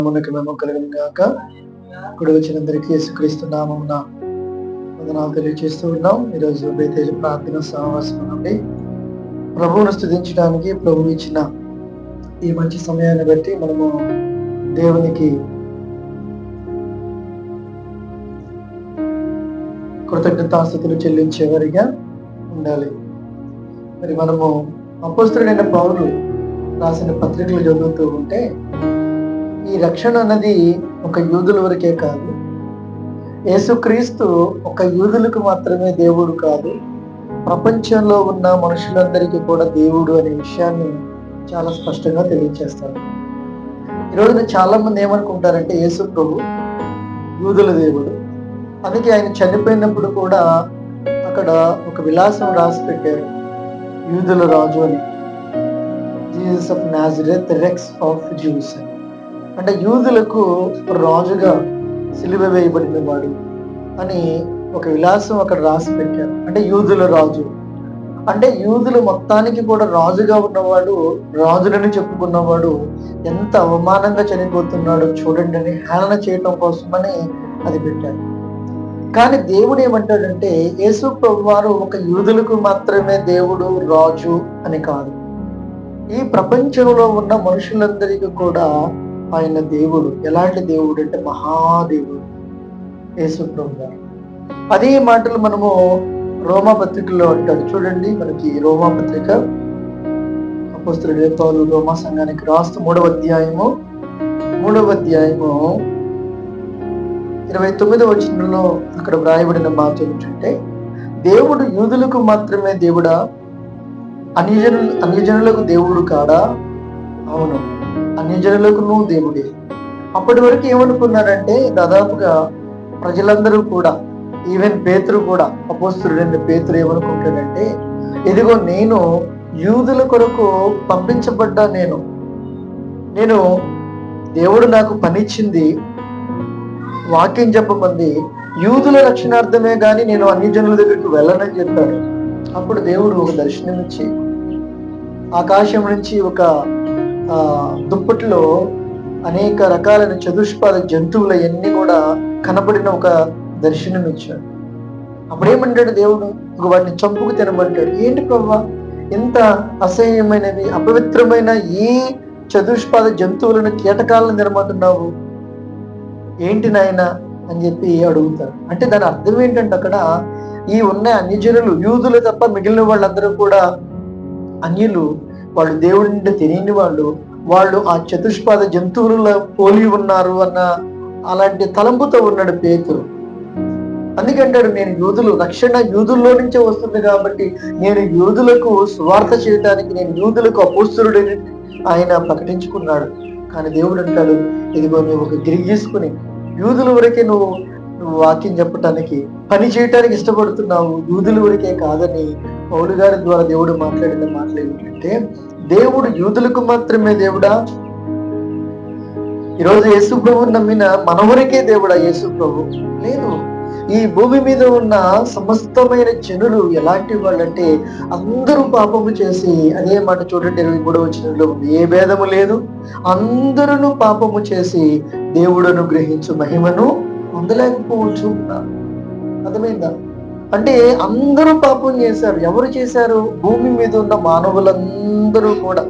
మేము కలిగిన గాక. ఇప్పుడు వచ్చినందరికీ యేసుక్రీస్తు నామమున వందనాలు తెలియజేస్తూ ఉన్నాం. ఈరోజు బేతేజ ప్రార్థన సహవాసం నుండి ప్రభువును స్తుతించడానికి ప్రభువు ఇచ్చిన ఈ మంచి సమయాన్ని బట్టి మనము దేవునికి కృతజ్ఞతాస్తుతులు చెల్లించేవారిగా ఉండాలి. మరి మనము అపోస్తలుడైన పౌలు రాసిన పత్రికలు చదువుతూ ఉంటే ఈ రక్షణ అన్నది ఒక యూదుల వరకే కాదు, యేసుక్రీస్తు ఒక యూదులకు మాత్రమే దేవుడు కాదు, ప్రపంచంలో ఉన్న మనుషులందరికీ కూడా దేవుడు అనే విషయాన్ని చాలా స్పష్టంగా తెలియజేస్తారు. ఈరోజున చాలా మంది ఏమనుకుంటారంటే యేసు ప్రభు యూదుల దేవుడు, అందుకే ఆయన చనిపోయినప్పుడు కూడా అక్కడ ఒక విలాసం రాసి పెట్టారు, యూదుల రాజు అని. Jesus of Nazareth rex of juice, అంటే యూదులకు రాజుగా సిలువ వేయబడిన వాడు అని ఒక విలాసం అక్కడ రాసి పెట్టారు. అంటే యూదుల రాజు అంటే యూదులు మొత్తానికి కూడా రాజుగా ఉన్నవాడు, రాజులని చెప్పుకున్నవాడు ఎంత అవమానంగా చనిపోతున్నాడో చూడండి అని హేళన చేయటం కోసమని అది పెట్టారు. కానీ దేవుడు ఏమంటాడంటే యేసు ప్రభు వారు ఒక యూదులకు మాత్రమే దేవుడు రాజు అని కాదు, ఈ ప్రపంచంలో ఉన్న మనుషులందరికీ కూడా ఆయన దేవుడు. ఎలాంటి దేవుడు అంటే మహాదేవుడు యేసు ప్రభు గారు. అదే మాటలు మనము రోమా పత్రికలో అంటాడు. చూడండి, మనకి రోమా పత్రిక అపోస్తలుడైన పౌలు రోమా సంఘానికి రాస్తూ 3వ అధ్యాయము 29వ వచనంలో అక్కడ వ్రాయబడిన మాట ఏమిటంటే, దేవుడు యూదులకు మాత్రమే దేవుడా, అన్యజనులకు దేవుడు కాడా? అవును, అన్యజనులకు నువ్వు దేవుడే. అప్పటి వరకు ఏమనుకున్నారంటే దాదాపుగా ప్రజలందరూ కూడా, ఈవెన్ పేతురు కూడా, అపోస్తలుడైన పేతురు ఏమనుకుంటాడంటే, ఇదిగో నేను యూదుల కొరకు పంపించబడ్డా, నేను దేవుడు నాకు పనిచ్చింది వాక్యం చెప్పమంది, యూదుల రక్షణార్థమే గాని నేను అన్యజనుల దగ్గరికి వెళ్ళనని చెప్పాడు. అప్పుడు దేవుడు ఒక దర్శనం ఇచ్చి ఆకాశం నుంచి ఒక దుప్పటిలో అనేక రకాలైన చతుష్పాద జంతువులు అన్నీ కూడా కనబడిన ఒక దర్శనం ఇచ్చాడు. అప్పుడేమంటాడు దేవుడు, వాటిని చంపుకు తినమంటాడు. ఏంటి ప్రభా, ఎంత అసహ్యమైనవి అపవిత్రమైన ఈ చతుష్పాద జంతువులను కీటకాలను తినమంటున్నావు, ఏంటి నాయన అని చెప్పి అడుగుతారు. అంటే దాని అర్థం ఏంటంటే అక్కడ ఈ ఉన్న అన్యజనులు, యూదులు తప్ప మిగిలిన వాళ్ళందరూ కూడా అన్యులు, వాళ్ళు దేవుడి తెలియని వాళ్ళు ఆ చతుష్పాద జంతువులలో పోలి ఉన్నారు అన్న అలాంటి తలంపుతో ఉన్నాడు పేతురు. అందుకంటాడు, నేను యూదులు, రక్షణ యూదుల్లో నుంచే వస్తుంది కాబట్టి నేను యూదులకు సువార్త చేయడానికి, నేను యూదులకు అపోస్తలుడని ఆయన ప్రకటించుకున్నాడు. కానీ దేవుడు అంటాడు, ఇదిగో నువ్వు ఒక గిరి గీసుకుని యూదుల వరకే నువ్వు వాక్యం చెప్పటానికి, పని చేయటానికి ఇష్టపడుతున్నావు, యూదుల వరకే కాదని పౌలు గారి ద్వారా దేవుడు మాట్లాడిన మాటలు ఏమిటంటే, దేవుడు యూదులకు మాత్రమే దేవుడా? ఈరోజు యేసు ప్రభువుని నమ్మిన మన వరకే దేవుడా యేసు ప్రభు? లేదు. ఈ భూమి మీద ఉన్న సమస్తమైన జనులు ఎలాంటి వాళ్ళంటే అందరూ పాపము చేసి, అదే మాట చూడండి 23వ వచనంలో ఉంది, ఏ భేదము లేదు, అందరూ పాపము చేసి దేవుడును గ్రహించు మహిమను పొందలేకపోవచ్చు. అర్థమైందా? అంటే అందరూ పాపం చేశారు. ఎవరు చేశారు? భూమి మీద ఉన్న మానవులందరూ కూడా.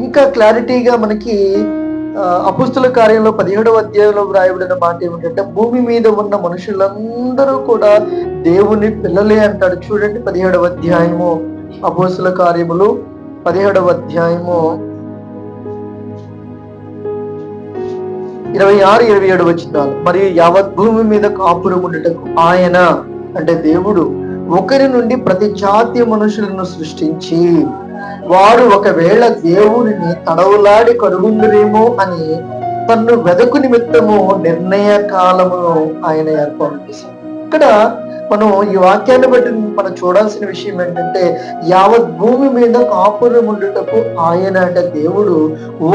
ఇంకా క్లారిటీగా మనకి అపోస్తల కార్యంలో 17వ అధ్యాయంలో వ్రాయబడిన మాట ఏమిటంటే, భూమి మీద ఉన్న మనుషులందరూ కూడా దేవుని పిల్లలే అంటాడు. చూడండి 17వ అధ్యాయము అపోస్తల కార్యములు 17వ అధ్యాయము 26-27 వచనాలు. మరియు యావత్ భూమి మీద కాపురం ఉండటకు ఆయన, అంటే దేవుడు, ఒకరి నుండి ప్రతి జాతి మనుషులను సృష్టించి, వారు ఒకవేళ దేవుడిని తడవులాడి కరుగుందరేమో అని తన్ను వెదకు నిమిత్తము నిర్ణయ కాలమును ఆయన ఏర్పాటు చేశారు. ఇక్కడ మనం ఈ వాక్యాన్ని బట్టి మనం చూడాల్సిన విషయం ఏంటంటే, యావత్ భూమి మీద కాపురం ఉండుటకు ఆయన, అంటే దేవుడు,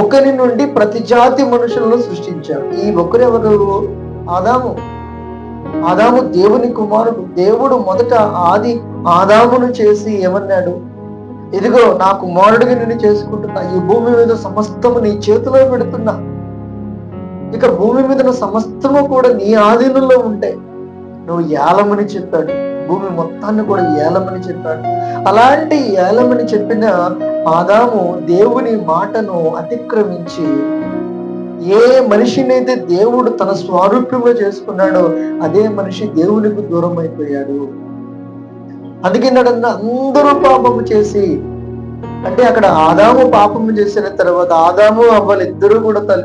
ఒకరి నుండి ప్రతి జాతి మనుషులను సృష్టించారు. ఈ ఒకరెవరు? ఆదాము దేవుని కుమారుడు. దేవుడు మొదట ఆదామును చేసి ఏమన్నాడు, ఇదిగో నా కుమారుడిగా నిన్ను చేసుకుంటున్నా, ఈ భూమి మీద సమస్తము నీ చేతిలో పెడుతున్నా, ఇక భూమి మీద సమస్తము కూడా నీ ఆధీనంలో ఉంటాయి, నువ్వు ఏలమని చెప్పాడు. భూమి మొత్తాన్ని కూడా ఏలమని చెప్పాడు. అలాంటి ఏలమని చెప్పిన ఆదాము దేవుని మాటను అతిక్రమించి ఏ మనిషినైతే దేవుడు తన స్వారూప్యంలో చేసుకున్నాడో అదే మనిషి దేవునికి దూరం అయిపోయాడు. అందుకేనాడన్నా అందరూ పాపము చేసి, అంటే అక్కడ ఆదాము పాపము చేసిన తర్వాత ఆదాము అవ్వలు ఇద్దరు కూడా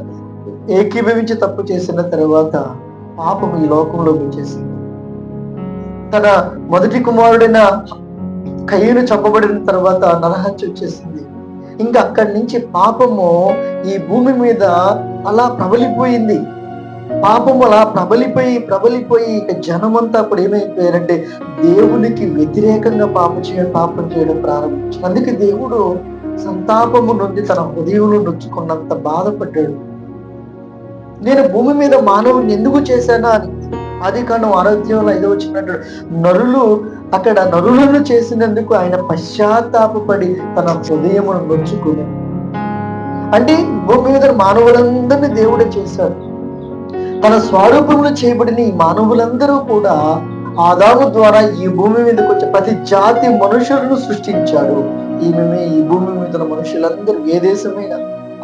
ఏకీభవించి తప్పు చేసిన తర్వాత పాపము ఈ లోకంలో వచ్చేసింది. తన మొదటి కుమారుడైన కయ్యను చంపబడిన తర్వాత నరహత్య వచ్చేసింది. ఇంకా అక్కడి నుంచి పాపము ఈ భూమి మీద అలా ప్రబలిపోయింది. పాపము అలా ప్రబలిపోయి ఇక జనమంతా అప్పుడు ఏమైపోయారంటే దేవునికి వ్యతిరేకంగా పాపం చేయడం ప్రారంభించారు. అందుకే దేవుడు సంతాపము నుండి తన హృదయంలో నొచ్చుకున్నంత బాధపడ్డాడు. నేను భూమి మీద మానవుని ఎందుకు చేశానా అని. ఆదికాండం 6:5 నరులు అక్కడ నరులను చేసినందుకు ఆయన పశ్చాత్తాపడి తన హృదయమును నొచ్చుకుని, అంటే భూమి మీద మానవులందరినీ దేవుడే చేశాడు. తన స్వరూపంలో చేయబడిన ఈ మానవులందరూ కూడా ఆదాము ద్వారా ఈ భూమి మీదకి వచ్చే ప్రతి జాతి మనుషులను సృష్టించాడు. ఈ భూమి మీద మనుషులందరూ ఏ దేశమైనా,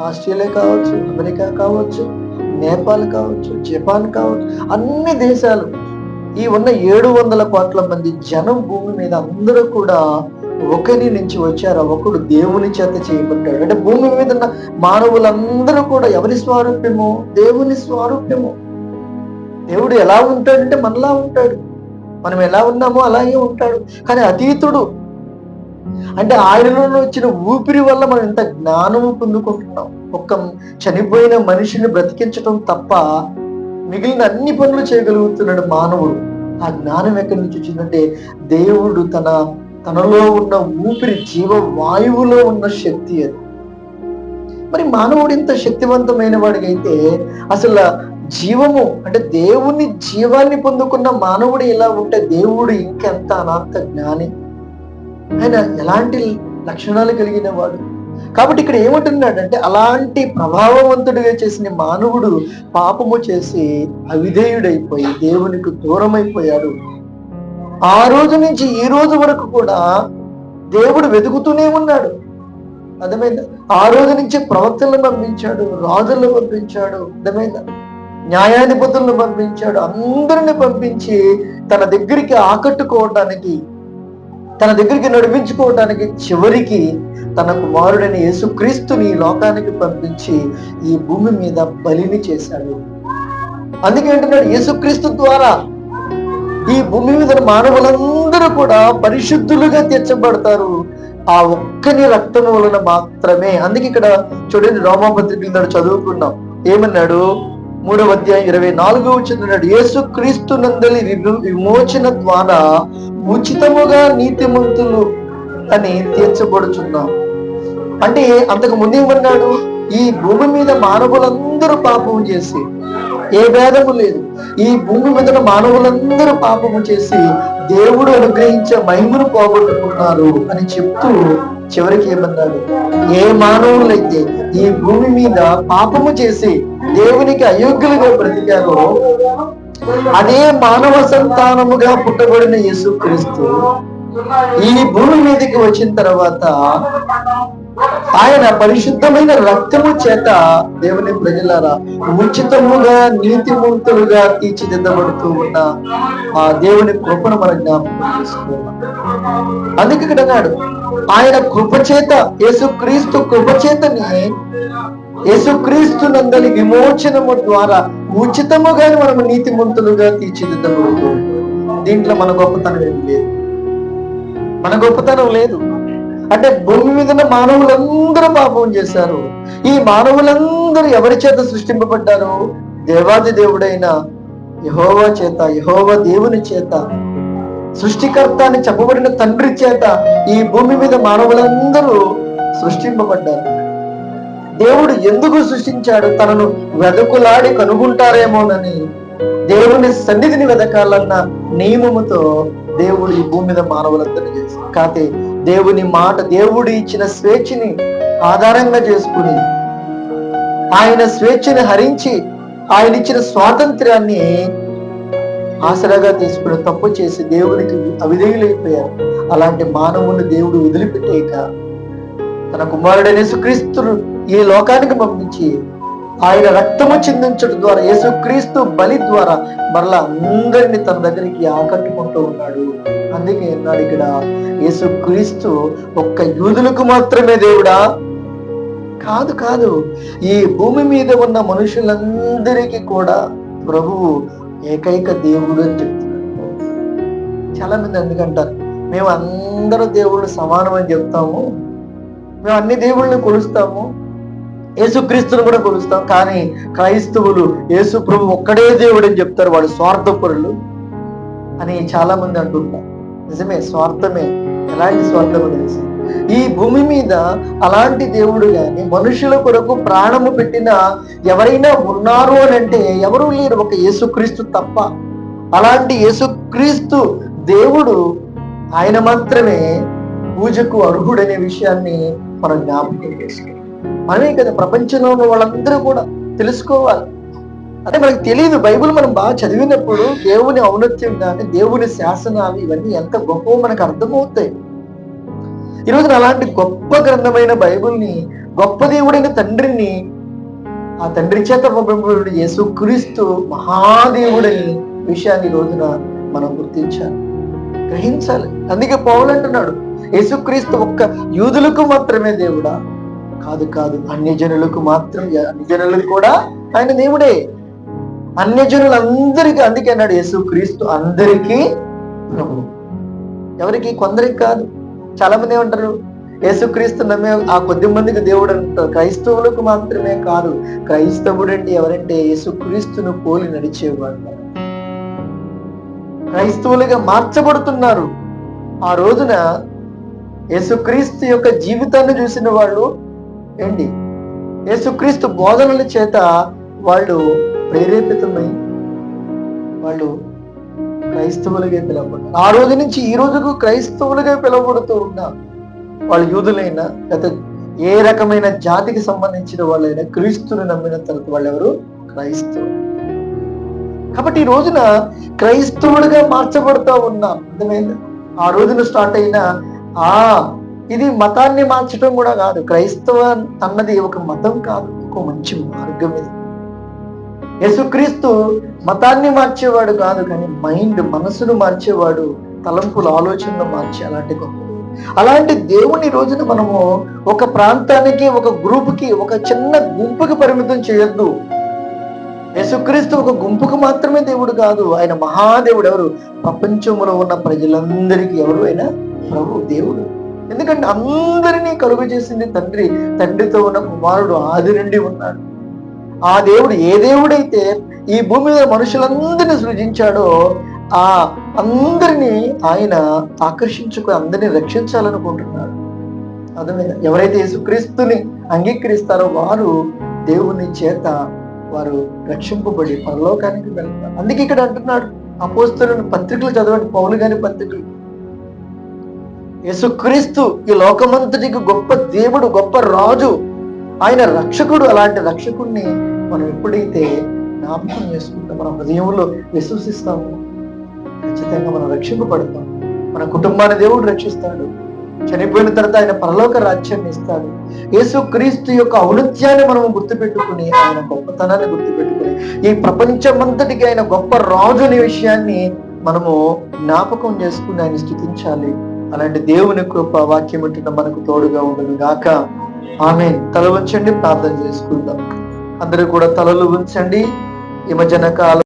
ఆస్ట్రేలియా కావచ్చు, అమెరికా కావచ్చు, నేపాల్ కావచ్చు, జపాన్ కావచ్చు, అన్ని దేశాలు, ఈ ఉన్న 700 కోట్ల మంది జనం భూమి మీద అందరూ కూడా ఒకరి నుంచి వచ్చారు. ఒకడు దేవుని చేత చేయబడ్డాడు. అంటే భూమి మీద ఉన్న మానవులందరూ కూడా ఎవరి స్వారూప్యము? దేవుని స్వారూప్యము. దేవుడు ఎలా ఉంటాడంటే మనలా ఉంటాడు, మనం ఎలా ఉన్నామో అలాగే ఉంటాడు. కానీ అతీతుడు, అంటే ఆయనలో వచ్చిన ఊపిరి వల్ల మనం ఇంత జ్ఞానము పొందుకుంటున్నాం. ఒక్క చనిపోయిన మనిషిని బ్రతికించడం తప్ప మిగిలిన అన్ని పనులు చేయగలుగుతున్నాడు మానవుడు. ఆ జ్ఞానం ఎక్కడి నుంచి వచ్చిందంటే దేవుడు తనలో ఉన్న ఊపిరి, జీవ వాయువులో ఉన్న శక్తి అది. మరి మానవుడు ఇంత శక్తివంతమైన వాడికైతే అసలు జీవము అంటే దేవుని జీవాన్ని పొందుకున్న మానవుడు ఎలా ఉంటే దేవుడు ఇంకెంత అనంత జ్ఞాని, ఆయన ఎలాంటి లక్షణాలు కలిగిన వాడు. కాబట్టి ఇక్కడ ఏమంటున్నాడంటే అలాంటి ప్రభావవంతుడిగా చేసిన మానవుడు పాపము చేసి అవిధేయుడైపోయి దేవునికి దూరం అయిపోయాడు. ఆ రోజు నుంచి ఈ రోజు వరకు కూడా దేవుడు వెతుకుతూనే ఉన్నాడు. అర్థమైందా? ఆ రోజు నుంచి ప్రవక్తలను పంపించాడు, రాజులను పంపించాడు, అర్థమైందా, న్యాయాధిపతులను పంపించాడు, అందరిని పంపించి తన దగ్గరికి ఆకట్టుకోవడానికి, తన దగ్గరికి నడిపించుకోవడానికి చివరికి తన కుమారుడైన యేసుక్రీస్తుని ఈ లోకానికి పంపించి ఈ భూమి మీద బలిని చేశాడు. అందుకే అంటున్నాడు, యేసుక్రీస్తు ద్వారా ఈ భూమి మీద మానవులందరూ కూడా పరిశుద్ధులుగా తీర్చబడతారు ఆ ఒక్కని రక్తం వలన మాత్రమే. అందుకే ఇక్కడ చూడండి, రోమాపత్రికలు చదువుకున్నాం, ఏమన్నాడు? 3:24 యేసుక్రీస్తు నందలి విమోచన ద్వారా ఉచితముగా నీతిమంతులు అని తీర్చబడుచున్నాం. అంటే అంతకు ముందు ఏమన్నాడు? ఈ భూమి మీద మానవులందరూ పాపము చేసి, ఏ భేదము లేదు, ఈ భూమి మీద మానవులందరూ పాపము చేసి దేవుడు అనుగ్రహించే మహిమను పోగొట్టుకున్నారు అని చెప్తూ చివరికి ఏమన్నాడు? ఏ మానవులైతే ఈ భూమి మీద పాపము చేసి దేవునికి అయోగ్యులుగా బ్రతికారో అదే మానవ సంతానముగా పుట్టబడిన యేసుక్రీస్తు ఈ భూమి మీదకి వచ్చిన తర్వాత ఆయన పరిశుద్ధమైన రక్తము చేత దేవుని ప్రజలారా ఉచితముగా నీతిమంతులుగా తీర్చిదిద్దబడుతూ ఉన్న ఆ దేవుని కృపను మనం జ్ఞాపకం చేసుకోవాలి. అందుకే ఇక్కడ అన్నాడు, ఆయన కృపచేత, యేసుక్రీస్తు కృపచేతని, యేసుక్రీస్తు నందలి విమోచనము ద్వారా ఉచితముగా మనము నీతిమంతులుగా తీర్చిదిద్దబడుతూ. దీంట్లో మన గొప్పతనం ఏం లేదు, మన గొప్పతనం లేదు. అంటే భూమి మీద మానవులందరూ పాపం చేశారు. ఈ మానవులందరూ ఎవరి చేత సృష్టింపబడ్డారు? దేవాది దేవుడైన యెహోవా చేత, యెహోవా దేవుని చేత, సృష్టికర్త అని చెప్పబడిన తండ్రి చేత ఈ భూమి మీద మానవులందరూ సృష్టింపబడ్డారు. దేవుడు ఎందుకు సృష్టించాడు? తనను వెదకులాడి కనుగొంటారేమోనని, దేవుని సన్నిధిని వెదకాలన్న నియమముతో దేవుడు ఈ భూమి మీద మానవులందరినీ చేశాడు. కాకపోతే దేవుని మాట, దేవుడు ఇచ్చిన స్వేచ్ఛని ఆధారంగా చేసుకుని, ఆయన స్వేచ్ఛని హరించి ఆయన ఇచ్చిన స్వాతంత్ర్యాన్ని ఆసరాగా తీసుకుని తప్పు చేసి దేవునికి అవిధేయులైపోయారు. అలాంటి మానవుని దేవుడు వదిలిపెట్టేక తన కుమారుడైన యేసుక్రీస్తును ఈ లోకానికి పంపించి ఆయన రక్తము చిందించడం ద్వారా, యేసుక్రీస్తు బలి ద్వారా మరలా అందరిని తన దగ్గరికి ఆకట్టుకుంటూ ఉన్నాడు. అందుకే అన్నాడు ఇక్కడ, యేసుక్రీస్తు ఒక్క యూదులకు మాత్రమే దేవుడా? కాదు కాదు, ఈ భూమి మీద ఉన్న మనుషులందరికీ కూడా ప్రభువు ఏకైక దేవుడు అని చెప్తున్నాడు. చాలా మంది ఎందుకంటారు, మేము అందరూ దేవుళ్ళు సమానం అని చెప్తాము, మేము అన్ని దేవుళ్ళని కొలుస్తాము, యేసుక్రీస్తుని కూడా కొలుస్తాం, కానీ క్రైస్తవులు యేసు ప్రభు ఒక్కడే దేవుడు అని చెప్తారు, వాడు స్వార్థపరులు అని చాలా మంది అంటుంటారు. నిజమే, స్వార్థమే. ఎలాంటి స్వార్థము తెలుసు? ఈ భూమి మీద అలాంటి దేవుడు గాని మనుషుల కొరకు ప్రాణము పెట్టిన ఎవరైనా ఉన్నారు అని అంటే ఎవరూ లేరు, ఒక యేసుక్రీస్తు తప్ప. అలాంటి యేసుక్రీస్తు దేవుడు ఆయన మాత్రమే పూజకు అర్హుడనే విషయాన్ని మనం జ్ఞాపకం చేసుకోవాలి. మనమే కదా, ప్రపంచంలో ఉన్న వాళ్ళందరూ కూడా తెలుసుకోవాలి. అంటే మనకు తెలియదు. బైబిల్ మనం బాగా చదివినప్పుడు దేవుని ఔన్నత్యం కానీ దేవుని శాసనాలు ఇవన్నీ ఎంత గొప్పవో మనకు అర్థమవుతాయి. ఈరోజు అలాంటి గొప్ప గ్రంథమైన బైబిల్ని, గొప్ప దేవుడైన తండ్రిని, ఆ తండ్రి చేత పంపబడిన యేసుక్రీస్తు మహాదేవుడని విషయాన్ని ఈ రోజున మనం గుర్తించాలి, గ్రహించాలి. అందుకే పౌలు అంటున్నాడు, యేసుక్రీస్తు ఒక్క యూదులకు మాత్రమే దేవుడా? కాదు కాదు, అన్యజనులకు మాత్రం, అన్యజనులకు కూడా ఆయన దేవుడే. అన్యజనులందరికీ. అందుకే అన్నాడు, యేసుక్రీస్తు అందరికీ ప్రభు. ఎవరికి? కొందరికి కాదు. చాలా మంది ఏమంటారు, యేసుక్రీస్తు నమ్మే ఆ కొద్ది మందికి దేవుడు అంటారు. క్రైస్తవులకు మాత్రమే కాదు. క్రైస్తవుడు అంటే ఎవరంటే యేసుక్రీస్తును పోలి నడిచేవాడు. క్రైస్తవులుగా మార్చబడుతున్నారు. ఆ రోజున యేసుక్రీస్తు యొక్క జీవితాన్ని చూసిన వాళ్ళు ఏంటి, యేసుక్రీస్తు బోధనల చేత వాళ్ళు ప్రేరేపితమై వాళ్ళు క్రైస్తవులుగా పిలవబడ్డారు. ఆ రోజు నుంచి ఈ రోజుకు క్రైస్తవులుగా పిలువబడుతూ ఉన్నారు. వాళ్ళు యూదులైనా గత ఏ రకమైన జాతికి సంబంధించిన వాళ్ళైనా క్రీస్తుని నమ్మిన తర్వాత వాళ్ళు ఎవరు? క్రైస్తవులు. కాబట్టి ఈ రోజున క్రైస్తవులుగా మార్చబడుతూ ఉన్నాం. అర్థమైంది? ఆ రోజున స్టార్ట్ అయిన ఇది మతాన్ని మార్చడం కూడా కాదు. క్రైస్తవ అన్నది ఒక మతం కాదు, ఒక మంచి మార్గం. ఇది యేసుక్రీస్తు మతాన్ని మార్చేవాడు కాదు, కానీ మనసును మార్చేవాడు, తలంపుల ఆలోచనలు మార్చే అలాంటి గొప్ప. అలాంటి దేవుని రోజున మనము ఒక ప్రాంతానికి, ఒక గ్రూపుకి, ఒక చిన్న గుంపుకి పరిమితం చేయొద్దు. యేసుక్రీస్తు ఒక గుంపుకు మాత్రమే దేవుడు కాదు, ఆయన మహాదేవుడు. ఎవరు? ప్రపంచంలో ఉన్న ప్రజలందరికీ ఎవరు? ఆయన ప్రభు, దేవుడు. ఎందుకంటే అందరినీ కలుగు చేసింది తండ్రి. తండ్రితో ఉన్న కుమారుడు ఆది నుండి ఉన్నాడు. ఆ దేవుడు ఏ దేవుడైతే ఈ భూమి మీద మనుషులందరినీ సృజించాడో ఆ అందరినీ ఆయన ఆకర్షించుకుని అందరినీ రక్షించాలనుకుంటున్నాడు. అర్థమైందా? ఎవరైతే యేసుక్రీస్తుని అంగీకరిస్తారో వారు దేవుని చేత వారు రక్షింపబడి పరలోకానికి వెళ్తారు. అందుకే ఇక్కడ అంటున్నాడు, అపోస్తలుని పత్రికలు చదవండి, పౌలు గారి పత్రికలు. యేసుక్రీస్తు ఈ లోకమంతటికి గొప్ప దేవుడు, గొప్ప రాజు, ఆయన రక్షకుడు. అలాంటి రక్షకుడిని మనం ఎప్పుడైతే జ్ఞాపకం చేసుకుంటాం, మన హృదయంలో విశ్వసిస్తాము, ఖచ్చితంగా మనం రక్షింపబడతాం. మన కుటుంబాన్ని దేవుడు రక్షిస్తాడు. చనిపోయిన తర్వాత ఆయన పరలోక రాజ్యాన్ని ఇస్తాడు. యేసుక్రీస్తు యొక్క ఔన్నత్యాన్ని మనం గుర్తుపెట్టుకుని, ఆయన గొప్పతనాన్ని గుర్తుపెట్టుకుని, ఈ ప్రపంచమంతటికి ఆయన గొప్ప రాజు అనే విషయాన్ని మనము జ్ఞాపకం చేసుకుని ఆయన స్తుతించాలి. అలాంటి దేవుని కృప వాక్యం ఉంటున్న మనకు తోడుగా ఉండదు గాక. ఆమేన్. తల వంచండి, ప్రార్థన చేసుకుందాం. అందరూ కూడా తలలు ఉంచండి. ఈ మధ్యన కాలం